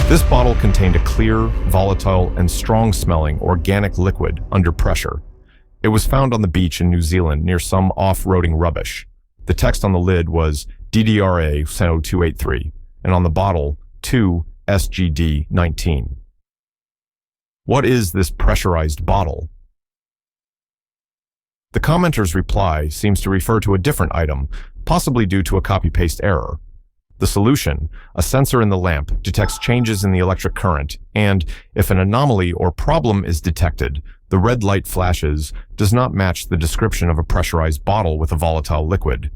This bottle contained a clear, volatile, and strong-smelling organic liquid under pressure. It was found on the beach in New Zealand near some off-roading rubbish. The text on the lid was DDRA 283, and on the bottle, 2SGD19. What is this pressurized bottle? The commenter's reply seems to refer to a different item, possibly due to a copy-paste error. The solution, a sensor in the lamp, detects changes in the electric current, and if an anomaly or problem is detected, the red light flashes does not match the description of a pressurized bottle with a volatile liquid.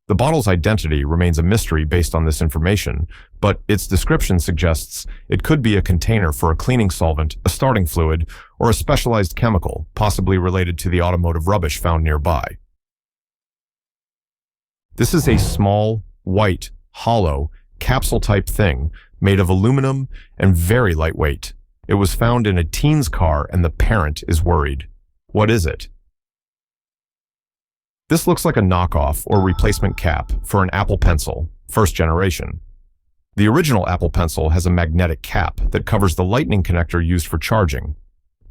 The bottle's identity remains a mystery based on this information, but its description suggests it could be a container for a cleaning solvent, a starting fluid, or a specialized chemical, possibly related to the automotive rubbish found nearby. This is a small, white, hollow, capsule-type thing made of aluminum and very lightweight. It was found in a teen's car and the parent is worried. What is it? This looks like a knockoff or replacement cap for an Apple Pencil, first generation. The original Apple Pencil has a magnetic cap that covers the lightning connector used for charging.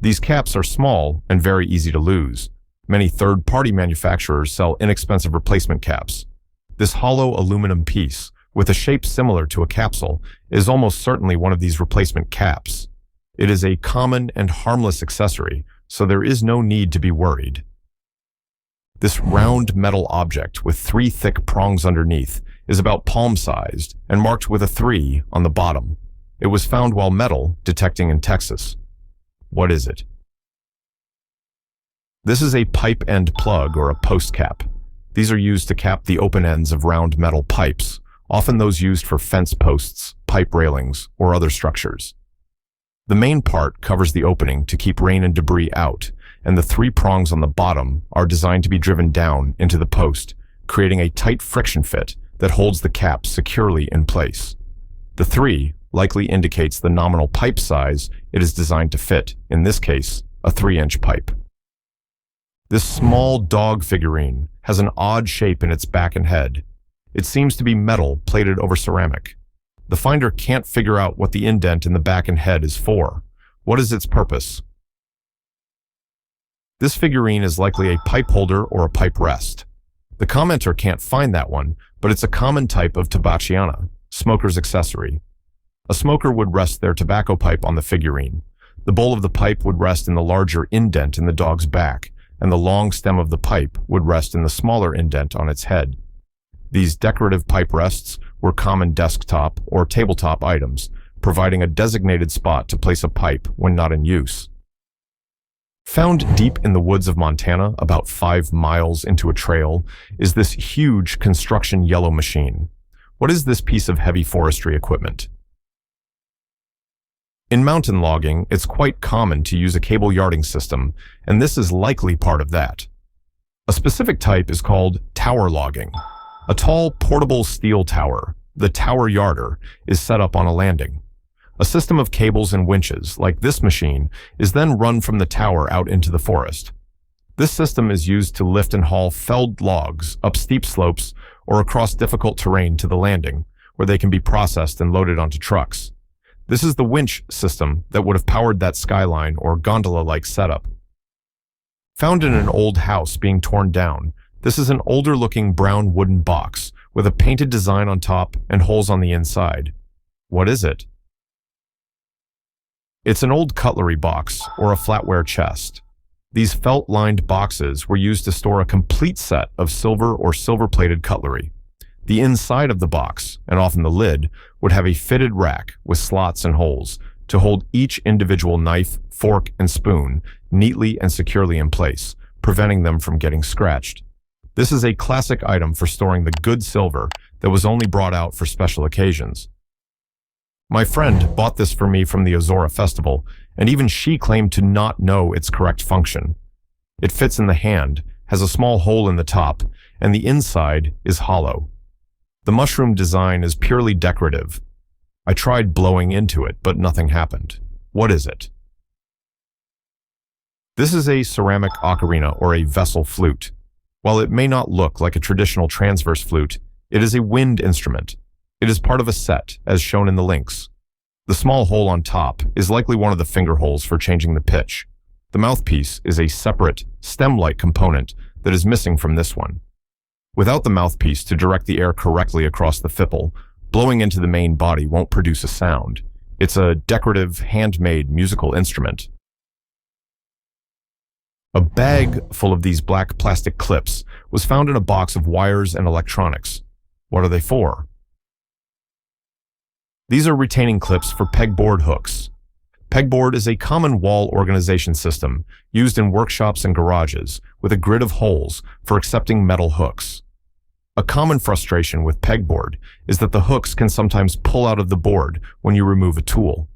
These caps are small and very easy to lose. Many third-party manufacturers sell inexpensive replacement caps. This hollow aluminum piece, with a shape similar to a capsule, is almost certainly one of these replacement caps. It is a common and harmless accessory, so there is no need to be worried. This round metal object with 3 thick prongs underneath is about palm-sized and marked with a 3 on the bottom. It was found while metal detecting in Texas. What is it? This is a pipe end plug or a post cap. These are used to cap the open ends of round metal pipes, often those used for fence posts, pipe railings, or other structures. The main part covers the opening to keep rain and debris out, and the 3 prongs on the bottom are designed to be driven down into the post, creating a tight friction fit that holds the cap securely in place. The 3 likely indicates the nominal pipe size it is designed to fit, in this case, a 3-inch pipe. This small dog figurine has an odd shape in its back and head. It seems to be metal plated over ceramic. The finder can't figure out what the indent in the back and head is for. What is its purpose? This figurine is likely a pipe holder or a pipe rest. The commenter can't find that one, but it's a common type of tabacchiana, smoker's accessory. A smoker would rest their tobacco pipe on the figurine. The bowl of the pipe would rest in the larger indent in the dog's back, and the long stem of the pipe would rest in the smaller indent on its head. These decorative pipe rests were common desktop or tabletop items, providing a designated spot to place a pipe when not in use. Found deep in the woods of Montana, about 5 miles into a trail, is this huge construction yellow machine. What is this piece of heavy forestry equipment? In mountain logging, it's quite common to use a cable yarding system, and this is likely part of that. A specific type is called tower logging. A tall, portable steel tower, the tower yarder, is set up on a landing. A system of cables and winches, like this machine, is then run from the tower out into the forest. This system is used to lift and haul felled logs up steep slopes or across difficult terrain to the landing, where they can be processed and loaded onto trucks. This is the winch system that would have powered that skyline or gondola-like setup. Found in an old house being torn down, this is an older-looking brown wooden box with a painted design on top and holes on the inside. What is it? It's an old cutlery box or a flatware chest. These felt-lined boxes were used to store a complete set of silver or silver-plated cutlery. The inside of the box, and often the lid, would have a fitted rack with slots and holes to hold each individual knife, fork, and spoon neatly and securely in place, preventing them from getting scratched. This is a classic item for storing the good silver that was only brought out for special occasions. My friend bought this for me from the Ozora Festival, and even she claimed to not know its correct function. It fits in the hand, has a small hole in the top, and the inside is hollow. The mushroom design is purely decorative. I tried blowing into it, but nothing happened. What is it? This is a ceramic ocarina or a vessel flute. While it may not look like a traditional transverse flute, it is a wind instrument. It is part of a set, as shown in the links. The small hole on top is likely one of the finger holes for changing the pitch. The mouthpiece is a separate, stem-like component that is missing from this one. Without the mouthpiece to direct the air correctly across the fipple, blowing into the main body won't produce a sound. It's a decorative, handmade musical instrument. A bag full of these black plastic clips was found in a box of wires and electronics. What are they for? These are retaining clips for pegboard hooks. Pegboard is a common wall organization system used in workshops and garages with a grid of holes for accepting metal hooks. A common frustration with pegboard is that the hooks can sometimes pull out of the board when you remove a tool.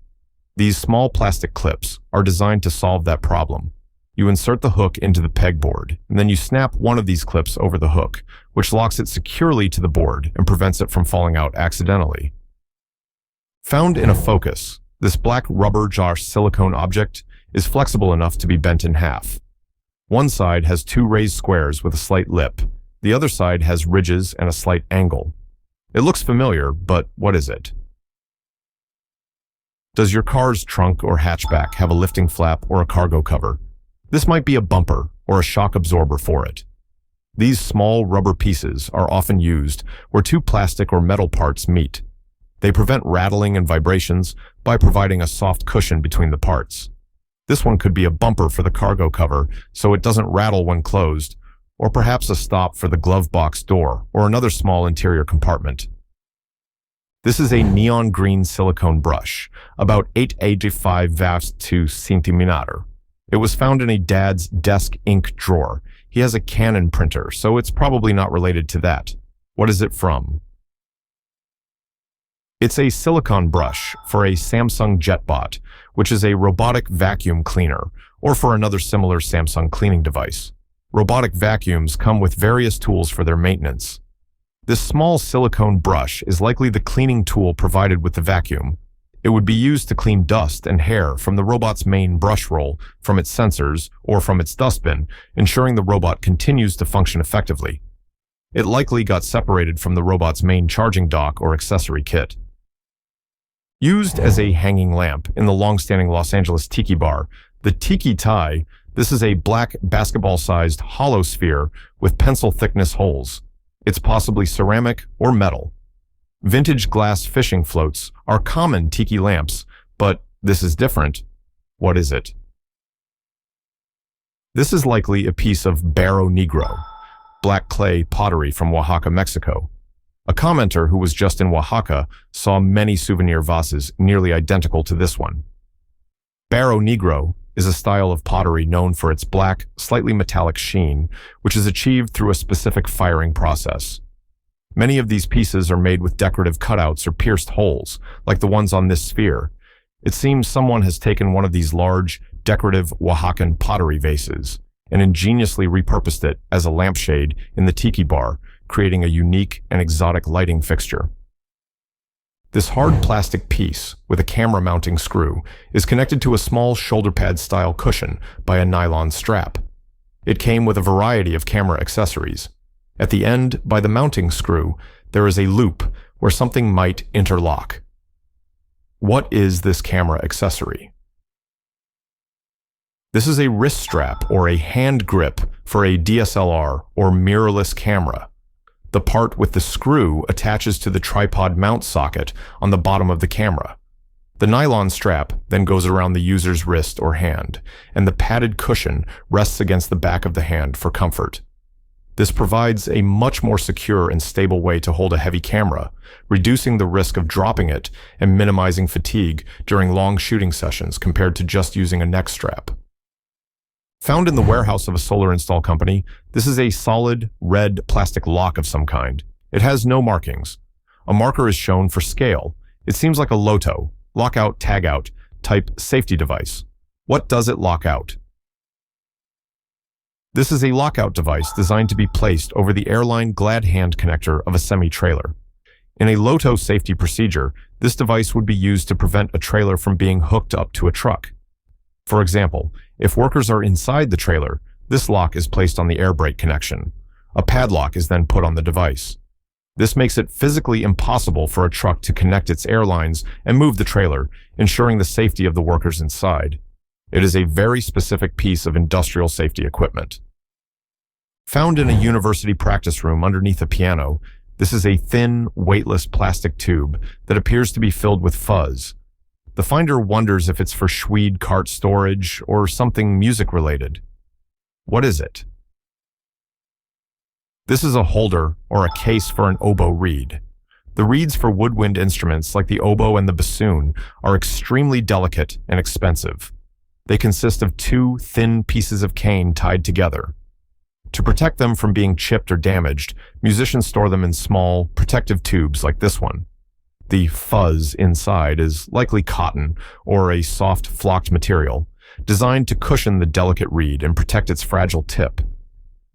These small plastic clips are designed to solve that problem. You insert the hook into the pegboard, and then you snap one of these clips over the hook, which locks it securely to the board and prevents it from falling out accidentally. Found in a focus, this black rubber/silicone object is flexible enough to be bent in half. One side has two raised squares with a slight lip. The other side has ridges and a slight angle. It looks familiar, but what is it? Does your car's trunk or hatchback have a lifting flap or a cargo cover? This might be a bumper or a shock absorber for it. These small rubber pieces are often used where two plastic or metal parts meet. They prevent rattling and vibrations by providing a soft cushion between the parts. This one could be a bumper for the cargo cover so it doesn't rattle when closed, or perhaps a stop for the glove box door or another small interior compartment. This is a neon green silicone brush, about 885 watts to centimeter. It was found in a dad's desk ink drawer. He has a Canon printer, so it's probably not related to that. What is it from? It's a silicone brush for a Samsung JetBot, which is a robotic vacuum cleaner, or for another similar Samsung cleaning device. Robotic vacuums come with various tools for their maintenance. This small silicone brush is likely the cleaning tool provided with the vacuum. It would be used to clean dust and hair from the robot's main brush roll, from its sensors, or from its dustbin, ensuring the robot continues to function effectively. It likely got separated from the robot's main charging dock or accessory kit. Used as a hanging lamp in the long-standing Los Angeles tiki bar, the Tiki Tie, this is a black basketball-sized hollow sphere with pencil-thickness holes. It's possibly ceramic or metal. Vintage glass fishing floats are common tiki lamps, but this is different. What is it? This is likely a piece of barro negro, black clay pottery from Oaxaca, Mexico. A commenter who was just in Oaxaca saw many souvenir vases nearly identical to this one. Barro negro is a style of pottery known for its black, slightly metallic sheen, which is achieved through a specific firing process. Many of these pieces are made with decorative cutouts or pierced holes, like the ones on this sphere. It seems someone has taken one of these large, decorative Oaxacan pottery vases and ingeniously repurposed it as a lampshade in the tiki bar, creating a unique and exotic lighting fixture. This hard plastic piece, with a camera mounting screw, is connected to a small shoulder pad style cushion by a nylon strap. It came with a variety of camera accessories. At the end, by the mounting screw, there is a loop where something might interlock. What is this camera accessory? This is a wrist strap or a hand grip for a DSLR or mirrorless camera. The part with the screw attaches to the tripod mount socket on the bottom of the camera. The nylon strap then goes around the user's wrist or hand, and the padded cushion rests against the back of the hand for comfort. This provides a much more secure and stable way to hold a heavy camera, reducing the risk of dropping it and minimizing fatigue during long shooting sessions compared to just using a neck strap. Found in the warehouse of a solar install company, this is a solid, red plastic lock of some kind. It has no markings. A marker is shown for scale. It seems like a Lotto, lockout, tagout, type safety device. What does it lock out? This is a lockout device designed to be placed over the airline glad hand connector of a semi-trailer. In a Lotto safety procedure, this device would be used to prevent a trailer from being hooked up to a truck. For example, if workers are inside the trailer, this lock is placed on the air brake connection. A padlock is then put on the device. This makes it physically impossible for a truck to connect its airlines and move the trailer, ensuring the safety of the workers inside. It is a very specific piece of industrial safety equipment. Found in a university practice room underneath a piano, this is a thin, weightless plastic tube that appears to be filled with fuzz. The finder wonders if it's for Schweed cart storage or something music-related. What is it? This is a holder or a case for an oboe reed. The reeds for woodwind instruments like the oboe and the bassoon are extremely delicate and expensive. They consist of two thin pieces of cane tied together. To protect them from being chipped or damaged, musicians store them in small, protective tubes like this one. The fuzz inside is likely cotton or a soft, flocked material, designed to cushion the delicate reed and protect its fragile tip.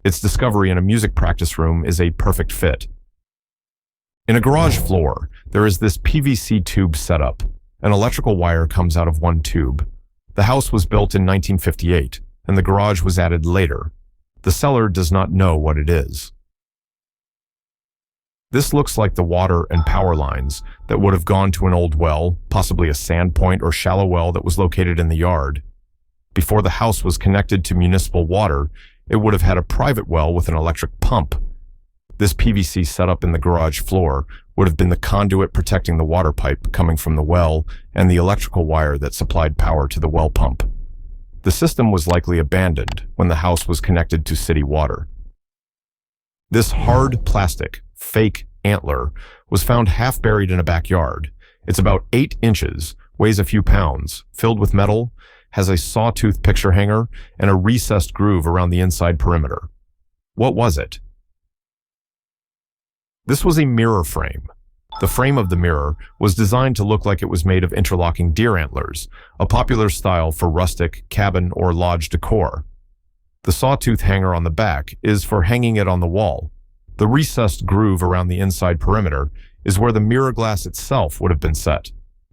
Its discovery in a music practice room is a perfect fit. In a garage floor, there is this PVC tube setup. An electrical wire comes out of one tube. The house was built in 1958, and the garage was added later. The seller does not know what it is. This looks like the water and power lines that would have gone to an old well, possibly a sand point or shallow well that was located in the yard. Before the house was connected to municipal water, it would have had a private well with an electric pump. This PVC setup in the garage floor would have been the conduit protecting the water pipe coming from the well and the electrical wire that supplied power to the well pump. The system was likely abandoned when the house was connected to city water. This hard plastic, fake Antler was found half buried in a backyard. It's about 8 inches, weighs a few pounds, filled with metal, has a sawtooth picture hanger, and a recessed groove around the inside perimeter. What was it? This was a mirror frame. The frame of the mirror was designed to look like it was made of interlocking deer antlers, a popular style for rustic, cabin, or lodge decor. The sawtooth hanger on the back is for hanging it on the wall. The recessed groove around the inside perimeter is where the mirror glass itself would have been set.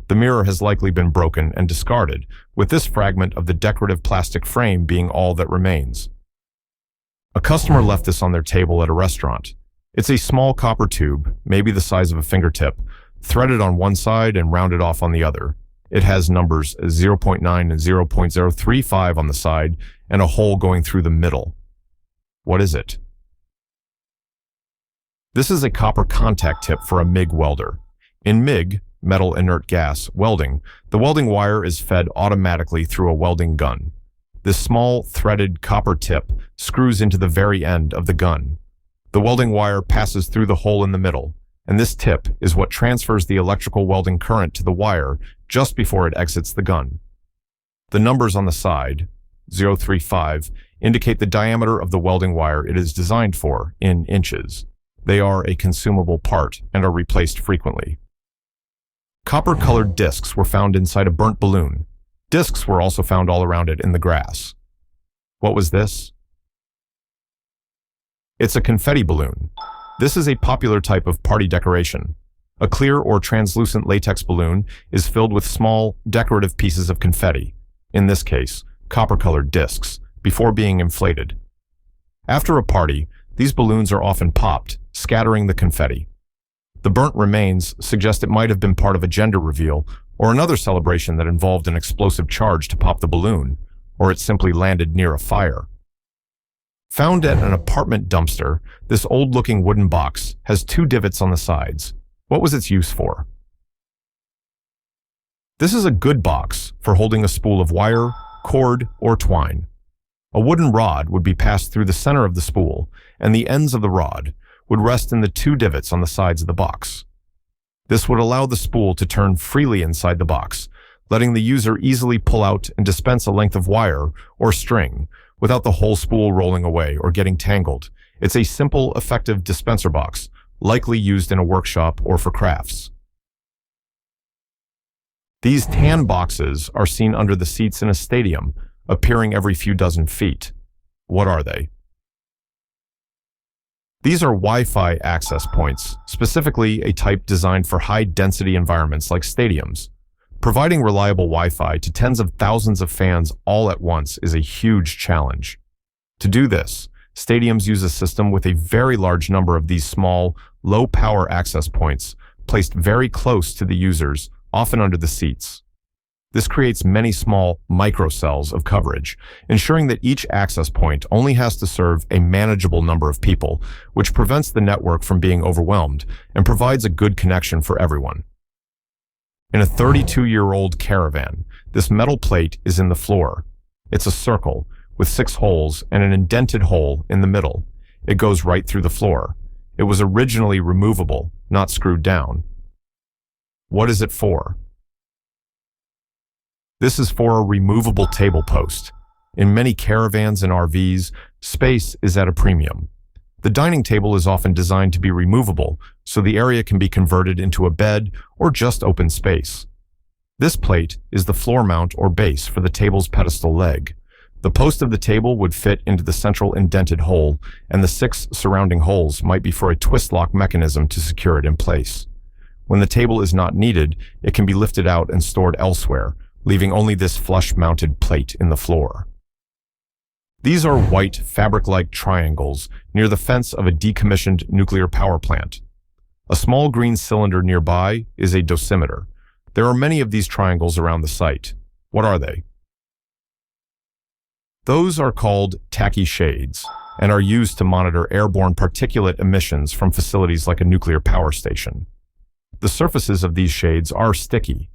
The mirror has likely been broken and discarded, with this fragment of the decorative plastic frame being all that remains. A customer left this on their table at a restaurant. It's a small copper tube, maybe the size of a fingertip, threaded on one side and rounded off on the other. It has numbers 0.9 and 0.035 on the side and a hole going through the middle. What is it? This is a copper contact tip for a MIG welder. In MIG, metal inert gas, welding, the welding wire is fed automatically through a welding gun. This small, threaded copper tip screws into the very end of the gun. The welding wire passes through the hole in the middle, and this tip is what transfers the electrical welding current to the wire just before it exits the gun. The numbers on the side, 0.35, indicate the diameter of the welding wire it is designed for in inches. They are a consumable part and are replaced frequently. Copper-colored discs were found inside a burnt balloon. Discs were also found all around it in the grass. What was this? It's a confetti balloon. This is a popular type of party decoration. A clear or translucent latex balloon is filled with small, decorative pieces of confetti, in this case, copper-colored discs, before being inflated. After a party, these balloons are often popped, scattering the confetti. The burnt remains suggest it might have been part of a gender reveal or another celebration that involved an explosive charge to pop the balloon, or it simply landed near a fire. Found at an apartment dumpster, this old-looking wooden box has 2 divots on the sides. What was its use for? This is a good box for holding a spool of wire, cord, or twine. A wooden rod would be passed through the center of the spool, and the ends of the rod would rest in the 2 divots on the sides of the box. This would allow the spool to turn freely inside the box, letting the user easily pull out and dispense a length of wire or string without the whole spool rolling away or getting tangled. It's a simple, effective dispenser box, likely used in a workshop or for crafts. These tan boxes are seen under the seats in a stadium, appearing every few dozen feet. What are they? These are Wi-Fi access points, specifically a type designed for high-density environments like stadiums. Providing reliable Wi-Fi to tens of thousands of fans all at once is a huge challenge. To do this, Stadiums use a system with a very large number of these small, low-power access points placed very close to the users, often under the seats. This creates many small microcells of coverage, ensuring that each access point only has to serve a manageable number of people, which prevents the network from being overwhelmed and provides a good connection for everyone. In a 32-year-old Caravan, this metal plate is in the floor. It's a circle with 6 holes and an indented hole in the middle. It goes right through the floor. It was originally removable, not screwed down. What is it for? This is for a removable table post. In many caravans and RVs, space is at a premium. The dining table is often designed to be removable, so the area can be converted into a bed or just open space. This plate is the floor mount or base for the table's pedestal leg. The post of the table would fit into the central indented hole, and the 6 surrounding holes might be for a twist lock mechanism to secure it in place. When the table is not needed, it can be lifted out and stored elsewhere, leaving only this flush-mounted plate in the floor. These are white, fabric-like triangles near the fence of a decommissioned nuclear power plant. A small green cylinder nearby is a dosimeter. There are many of these triangles around the site. What are they? Those are called tacky shades and are used to monitor airborne particulate emissions from facilities like a nuclear power station. The surfaces of these shades are sticky.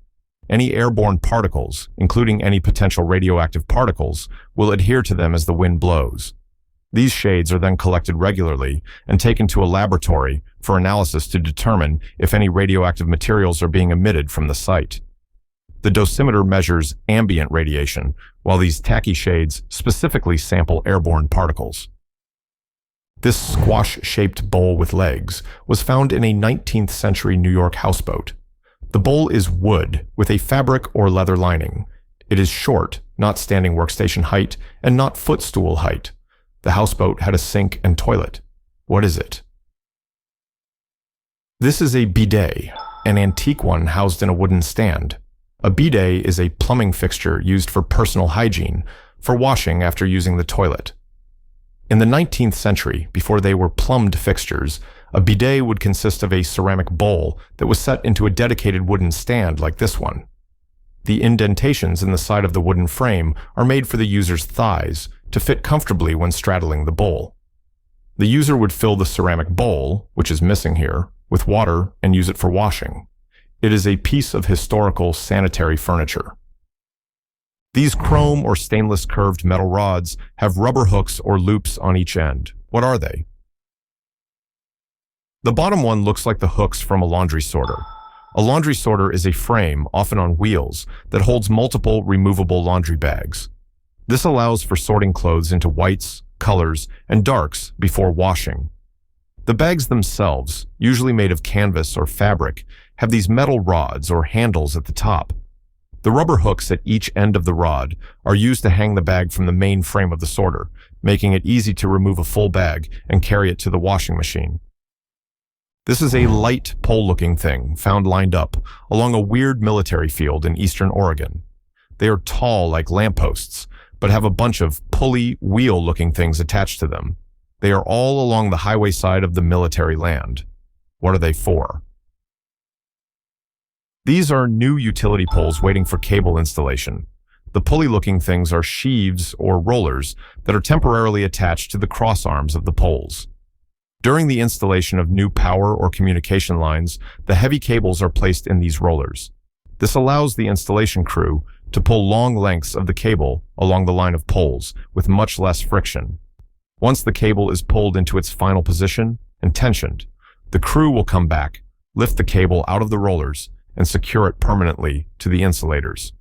Any airborne particles, including any potential radioactive particles, will adhere to them as the wind blows. These shades are then collected regularly and taken to a laboratory for analysis to determine if any radioactive materials are being emitted from the site. The dosimeter measures ambient radiation, while these tacky shades specifically sample airborne particles. This squash-shaped bowl with legs was found in a 19th century New York houseboat. The bowl is wood with a fabric or leather lining. It is short, not standing workstation height, and not footstool height. The houseboat had a sink and toilet. What is it? This is a bidet, an antique one housed in a wooden stand. A bidet is a plumbing fixture used for personal hygiene, for washing after using the toilet. In the 19th century, before they were plumbed fixtures, a bidet would consist of a ceramic bowl that was set into a dedicated wooden stand like this one. The indentations in the side of the wooden frame are made for the user's thighs to fit comfortably when straddling the bowl. The user would fill the ceramic bowl, which is missing here, with water and use it for washing. It is a piece of historical sanitary furniture. These chrome or stainless curved metal rods have rubber hooks or loops on each end. What are they? The bottom one looks like the hooks from a laundry sorter. A laundry sorter is a frame, often on wheels, that holds multiple removable laundry bags. This allows for sorting clothes into whites, colors, and darks before washing. The bags themselves, usually made of canvas or fabric, have these metal rods or handles at the top. The rubber hooks at each end of the rod are used to hang the bag from the main frame of the sorter, making it easy to remove a full bag and carry it to the washing machine. This is a light pole-looking thing found lined up along a weird military field in eastern Oregon. They are tall like lampposts, but have a bunch of pulley wheel-looking things attached to them. They are all along the highway side of the military land. What are they for? These are new utility poles waiting for cable installation. The pulley-looking things are sheaves or rollers that are temporarily attached to the crossarms of the poles. During the installation of new power or communication lines, the heavy cables are placed in these rollers. This allows the installation crew to pull long lengths of the cable along the line of poles with much less friction. Once the cable is pulled into its final position and tensioned, the crew will come back, lift the cable out of the rollers, and secure it permanently to the insulators.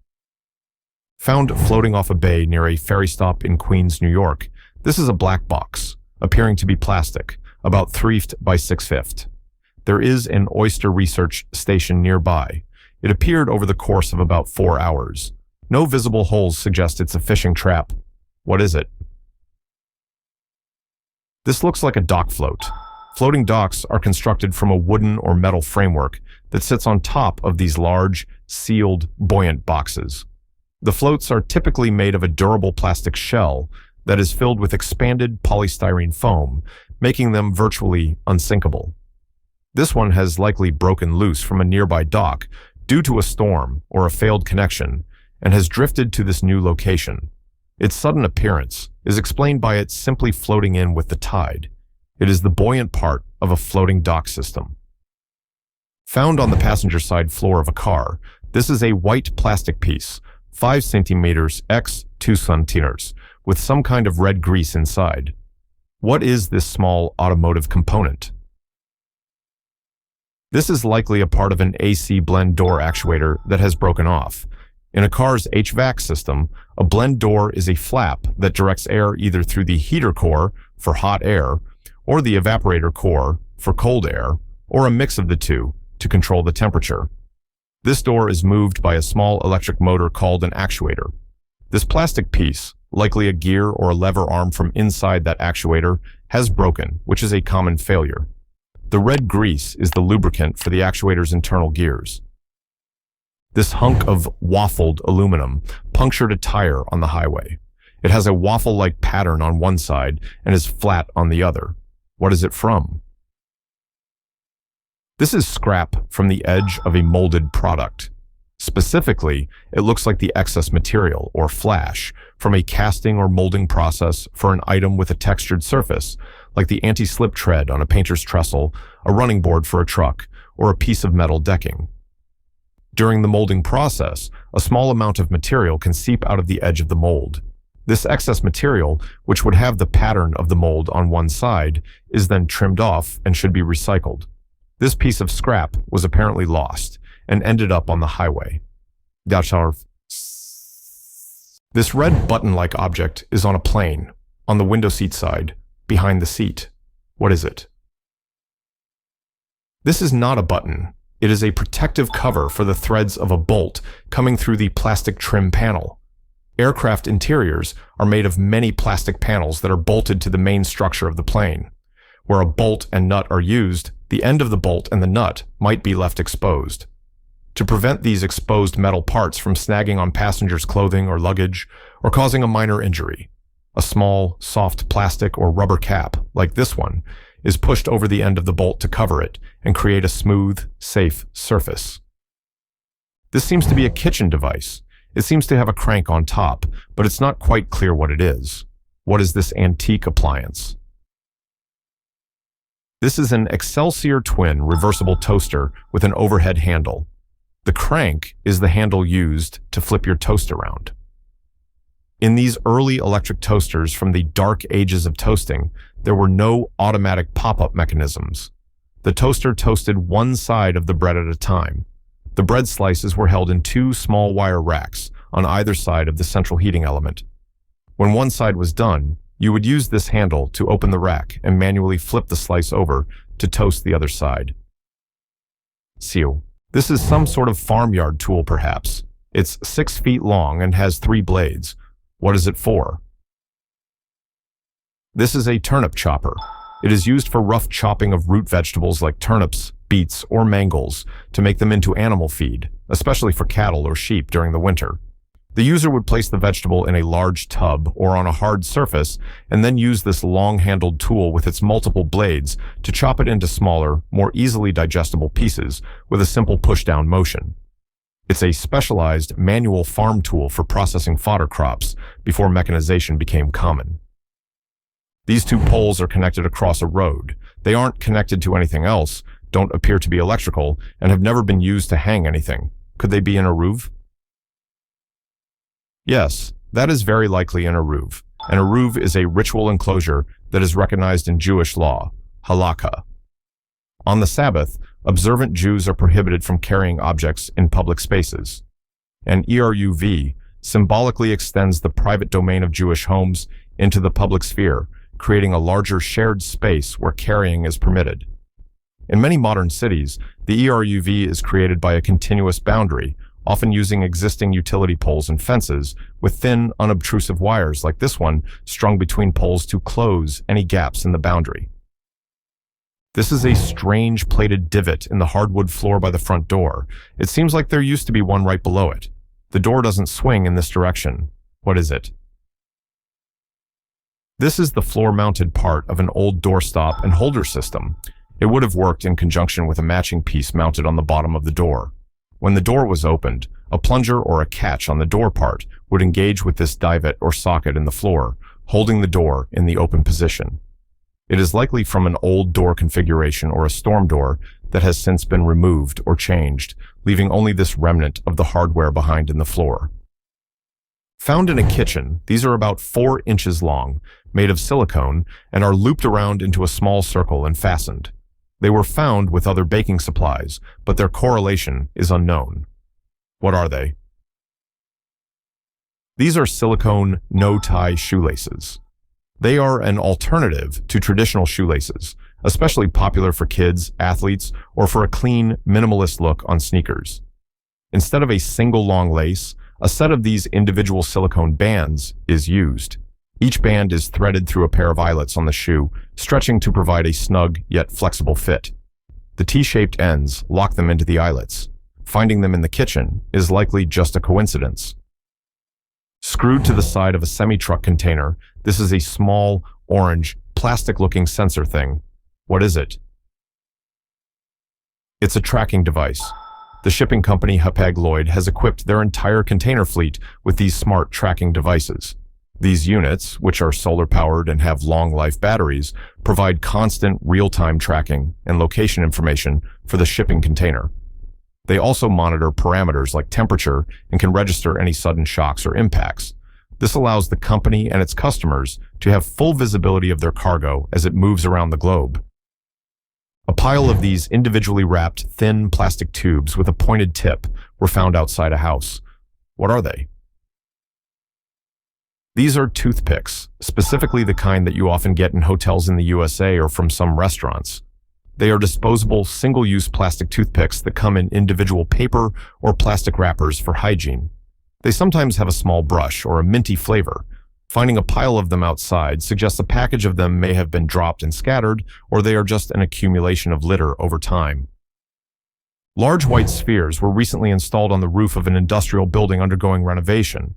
Found floating off a bay near a ferry stop in Queens, New York, this is a black box, appearing to be plastic, about 3 by 6'. There is an oyster research station nearby. It appeared over the course of about 4 hours. No visible holes suggest it's a fishing trap. What is it? This looks like a dock float. Floating docks are constructed from a wooden or metal framework that sits on top of these large, sealed, buoyant boxes. The floats are typically made of a durable plastic shell that is filled with expanded polystyrene foam, making them virtually unsinkable. This one has likely broken loose from a nearby dock due to a storm or a failed connection and has drifted to this new location. Its sudden appearance is explained by it simply floating in with the tide. It is the buoyant part of a floating dock system. Found on the passenger side floor of a car, this is a white plastic piece, 5 centimeters x 2 centimeters, with some kind of red grease inside. What is this small automotive component? This is likely a part of an AC blend door actuator that has broken off. In a car's HVAC system, a blend door is a flap that directs air either through the heater core for hot air or the evaporator core for cold air, or a mix of the two to control the temperature. This door is moved by a small electric motor called an actuator. This plastic piece, likely a gear or a lever arm from inside that actuator, has broken, which is a common failure. The red grease is the lubricant for the actuator's internal gears. This hunk of waffled aluminum punctured a tire on the highway. It has a waffle-like pattern on one side and is flat on the other. What is it from? This is scrap from the edge of a molded product. Specifically, it looks like the excess material, or flash, from a casting or molding process for an item with a textured surface, like the anti-slip tread on a painter's trestle, a running board for a truck, or a piece of metal decking. During the molding process, a small amount of material can seep out of the edge of the mold. This excess material, which would have the pattern of the mold on one side, is then trimmed off and should be recycled. This piece of scrap was apparently lost and ended up on the highway. This red button-like object is on a plane, on the window seat side, behind the seat. What is it? This is not a button. It is a protective cover for the threads of a bolt coming through the plastic trim panel. Aircraft interiors are made of many plastic panels that are bolted to the main structure of the plane. Where a bolt and nut are used, the end of the bolt and the nut might be left exposed. To prevent these exposed metal parts from snagging on passengers' clothing or luggage, or causing a minor injury, a small, soft plastic or rubber cap, like this one, is pushed over the end of the bolt to cover it and create a smooth, safe surface. This seems to be a kitchen device. It seems to have a crank on top, but it's not quite clear what it is. What is this antique appliance? This is an Excelsior twin reversible toaster with an overhead handle. The crank is the handle used to flip your toast around. In these early electric toasters from the dark ages of toasting, there were no automatic pop-up mechanisms. The toaster toasted one side of the bread at a time. The bread slices were held in 2 small wire racks on either side of the central heating element. When one side was done, you would use this handle to open the rack and manually flip the slice over to toast the other side. Seal. This is some sort of farmyard tool, perhaps. It's 6 feet long and has 3 blades. What is it for? This is a turnip chopper. It is used for rough chopping of root vegetables like turnips, beets, or mangels to make them into animal feed, especially for cattle or sheep during the winter. The user would place the vegetable in a large tub or on a hard surface and then use this long-handled tool with its multiple blades to chop it into smaller, more easily digestible pieces with a simple push-down motion. It's a specialized manual farm tool for processing fodder crops before mechanization became common. These 2 poles are connected across a road. They aren't connected to anything else, don't appear to be electrical, and have never been used to hang anything. Could they be in a roof? Yes, that is very likely an eruv. An eruv is a ritual enclosure that is recognized in Jewish law, halakha. On the Sabbath, observant Jews are prohibited from carrying objects in public spaces. An eruv symbolically extends the private domain of Jewish homes into the public sphere, creating a larger shared space where carrying is permitted. In many modern cities, the eruv is created by a continuous boundary, often using existing utility poles and fences with thin, unobtrusive wires like this one strung between poles to close any gaps in the boundary. This is a strange plated divot in the hardwood floor by the front door. It seems like there used to be one right below it. The door doesn't swing in this direction. What is it? This is the floor-mounted part of an old doorstop and holder system. It would have worked in conjunction with a matching piece mounted on the bottom of the door. When the door was opened, a plunger or a catch on the door part would engage with this divot or socket in the floor, holding the door in the open position. It is likely from an old door configuration or a storm door that has since been removed or changed, leaving only this remnant of the hardware behind in the floor. Found in a kitchen, these are about 4 inches long, made of silicone, and are looped around into a small circle and fastened. They were found with other baking supplies, but their correlation is unknown. What are they? These are silicone no-tie shoelaces. They are an alternative to traditional shoelaces, especially popular for kids, athletes, or for a clean, minimalist look on sneakers. Instead of a single long lace, a set of these individual silicone bands is used. Each band is threaded through a pair of eyelets on the shoe, stretching to provide a snug yet flexible fit. The T-shaped ends lock them into the eyelets. Finding them in the kitchen is likely just a coincidence. Screwed to the side of a semi-truck container, this is a small, orange, plastic-looking sensor thing. What is it? It's a tracking device. The shipping company Hapag-Lloyd has equipped their entire container fleet with these smart tracking devices. These units, which are solar-powered and have long-life batteries, provide constant real-time tracking and location information for the shipping container. They also monitor parameters like temperature and can register any sudden shocks or impacts. This allows the company and its customers to have full visibility of their cargo as it moves around the globe. A pile of these individually wrapped thin plastic tubes with a pointed tip were found outside a house. What are they? These are toothpicks, specifically the kind that you often get in hotels in the USA or from some restaurants. They are disposable, single-use plastic toothpicks that come in individual paper or plastic wrappers for hygiene. They sometimes have a small brush or a minty flavor. Finding a pile of them outside suggests a package of them may have been dropped and scattered, or they are just an accumulation of litter over time. Large white spheres were recently installed on the roof of an industrial building undergoing renovation.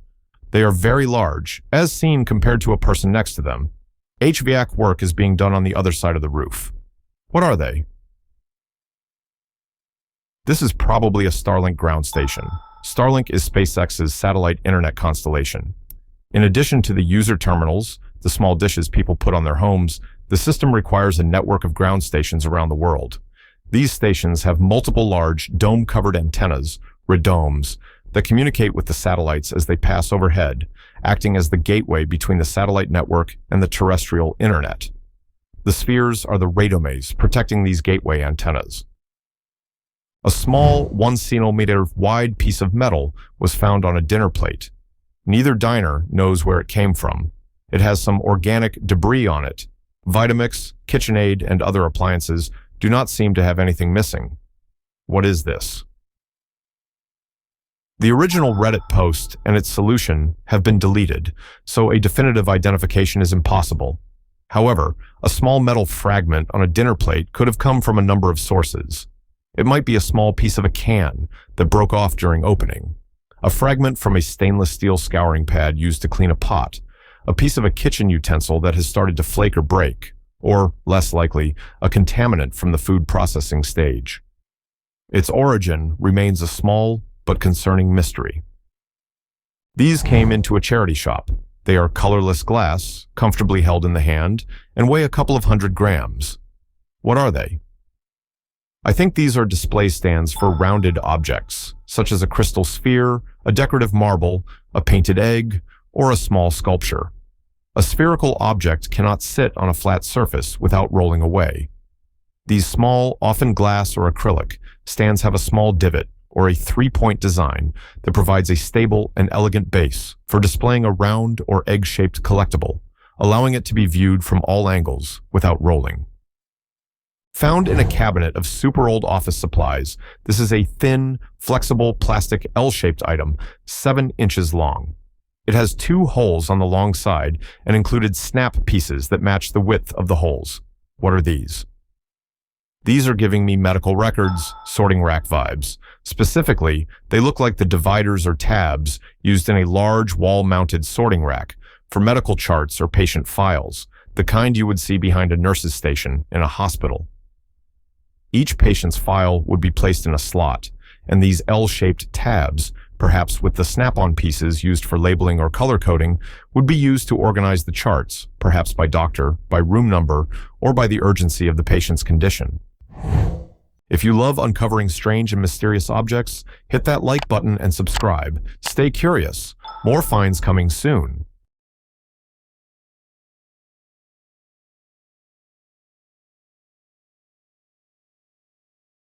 They are very large, as seen compared to a person next to them. HVAC work is being done on the other side of the roof. What are they? This is probably a Starlink ground station. Starlink is SpaceX's satellite internet constellation. In addition to the user terminals, the small dishes people put on their homes, the system requires a network of ground stations around the world. These stations have multiple large, dome-covered antennas, radomes, that communicate with the satellites as they pass overhead, acting as the gateway between the satellite network and the terrestrial internet. The spheres are the radomes protecting these gateway antennas. A small, 1 centimeter wide piece of metal was found on a dinner plate. Neither diner knows where it came from. It has some organic debris on it. Vitamix, KitchenAid, and other appliances do not seem to have anything missing. What is this? The original Reddit post and its solution have been deleted, so a definitive identification is impossible. However, a small metal fragment on a dinner plate could have come from a number of sources. It might be a small piece of a can that broke off during opening, a fragment from a stainless steel scouring pad used to clean a pot, a piece of a kitchen utensil that has started to flake or break, or, less likely, a contaminant from the food processing stage. Its origin remains a small but concerning mystery. These came into a charity shop. They are colorless glass, comfortably held in the hand, and weigh a couple of 100 grams. What are they? I think these are display stands for rounded objects, such as a crystal sphere, a decorative marble, a painted egg, or a small sculpture. A spherical object cannot sit on a flat surface without rolling away. These small, often glass or acrylic, stands have a small divot or a 3-point design that provides a stable and elegant base for displaying a round or egg-shaped collectible, allowing it to be viewed from all angles without rolling. Found in a cabinet of super old office supplies, this is a thin, flexible plastic L-shaped item, 7 inches long. It has 2 holes on the long side and included snap pieces that match the width of the holes. What are these? These are giving me medical records, sorting rack vibes. Specifically, they look like the dividers or tabs used in a large wall-mounted sorting rack for medical charts or patient files, the kind you would see behind a nurse's station in a hospital. Each patient's file would be placed in a slot, and these L-shaped tabs, perhaps with the snap-on pieces used for labeling or color coding, would be used to organize the charts, perhaps by doctor, by room number, or by the urgency of the patient's condition. If you love uncovering strange and mysterious objects, hit that like button and subscribe. Stay curious. More finds coming soon.